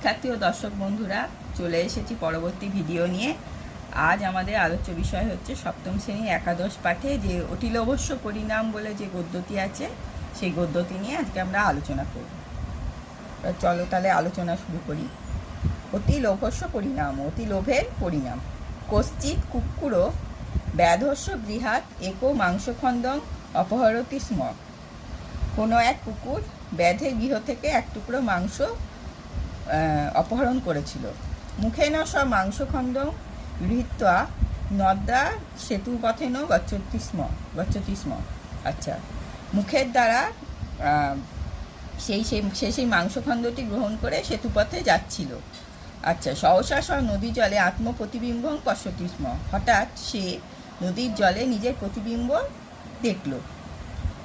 শিক্ষার্থী ও দর্শক বন্ধুরা, চলে এসেছি পরবর্তী ভিডিও নিয়ে। আজ আমাদের আলোচ্য বিষয় হচ্ছে সপ্তম শ্রেণীর একাদশ পাঠে যে অতিলোভস্য পরিণাম বলে যে গদ্যটি আছে, সেই গদ্যটি নিয়ে আজকে আমরা আলোচনা করব। চলো তাহলে আলোচনা শুরু করি। অতি লোভস্য পরিণাম, অতি লোভের পরিণাম। কশ্চিৎ কুক্কুরো ব্যাধস্য গৃহাৎ একো মাংসখণ্ডং অপহরতি স্ম। কোনো এক কুকুর ব্যাধের গৃহ থেকে এক টুকরো মাংস অপহরণ করেছিল। মুখেন সব মাংসখণ্ডং গৃহীত্বা নদ্যা সেতুপথেন গচ্ছতি স্ম। আচ্ছা, মুখের দ্বারা সেই মাংসখণ্ডটি গ্রহণ করে সেতুপথে যাচ্ছিল। আচ্ছা, সহসা সব নদী জলে আত্মপ্রতিবিম্বং পশ্যতি স্ম। হঠাৎ সে নদীর জলে নিজের প্রতিবিম্ব দেখল।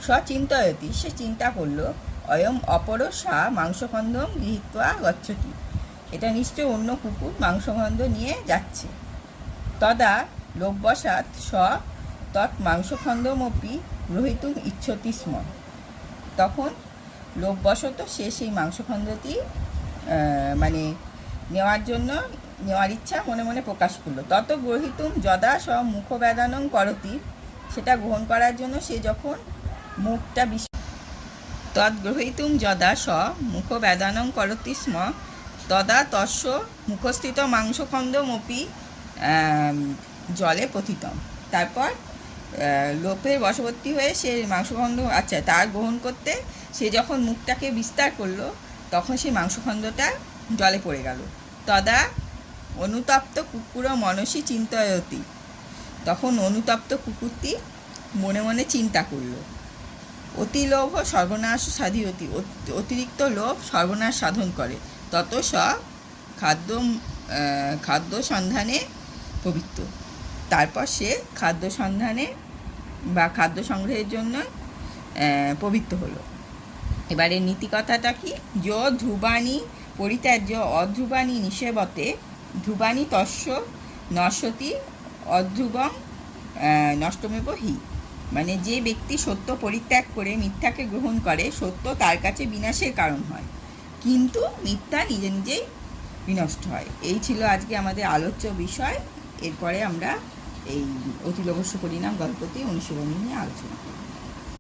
সচিন্তয়তি, সে চিন্তা করল, অয়ম অপরসা মাংসখণ্ডং গৃহীত্বা গচ্ছতি, এটা নিশ্চয় অন্য কুকুর মাংসখণ্ড নিয়ে যাচ্ছে। তদা লোভবশাৎ স তৎ মাংসখণ্ডমপি গ্রহীতুম ইচ্ছতি স্ম। তখন লোভবশত সে সেই মাংসখণ্ডটি নেওয়ার ইচ্ছা মনে মনে প্রকাশ করলো। তত গ্রহীতুম যদা স মুখবেদনং করতি, সেটা গ্রহণ করার জন্য সে যখন মুখটা তদ্গ্রহীতুম যদা স মুখবেদনং করতি স্ম তদা তস্য মুখস্থিত মাংসখণ্ডমপি জলে পতিতম। তারপর লোভের বশবর্তী হয়ে সে মাংসখণ্ড তার গ্রহণ করতে সে যখন মুখটাকে বিস্তার করলো, তখন সেই মাংসখণ্ডটা জলে পড়ে গেল। তদা অনুতপ্ত কুকুর মনসী চিন্তয়তি, তখন অনুতপ্ত কুকুরটি মনে মনে চিন্তা করল, অতিলোভ সর্বনাশ সাধিয়তি, অতিরিক্ত লোভ সর্বনাশ সাধন করে। তত স খাদ্য সন্ধানে পবিত্র, তারপর সে খাদ্য সন্ধানে বা খাদ্য সংগ্রহের জন্য পবিত্র হলো। এবারে নীতিকথাটা কি? যো ধ্রুবাণী পরিত্যাজ্য অধ্রুবাণী নিষেবতে ধ্রুবাণী তস্য নশ্বতি অধ্রুবং নষ্টমেব হি। মানে যে ব্যক্তি সত্য পরিত্যাগ করে মিথ্যাকে গ্রহণ করে, সত্য তার কাছে বিনাশের কারণ হয়, কিন্তু মিথ্যা নিজে নিজেই বিনষ্ট হয়। এই ছিল আজকে আমাদের আলোচ্য বিষয়। এরপরে আমরা এই অতিলোভস্য পরিণাম গল্পটি অনুশীলনী নিয়ে আলোচনা করব।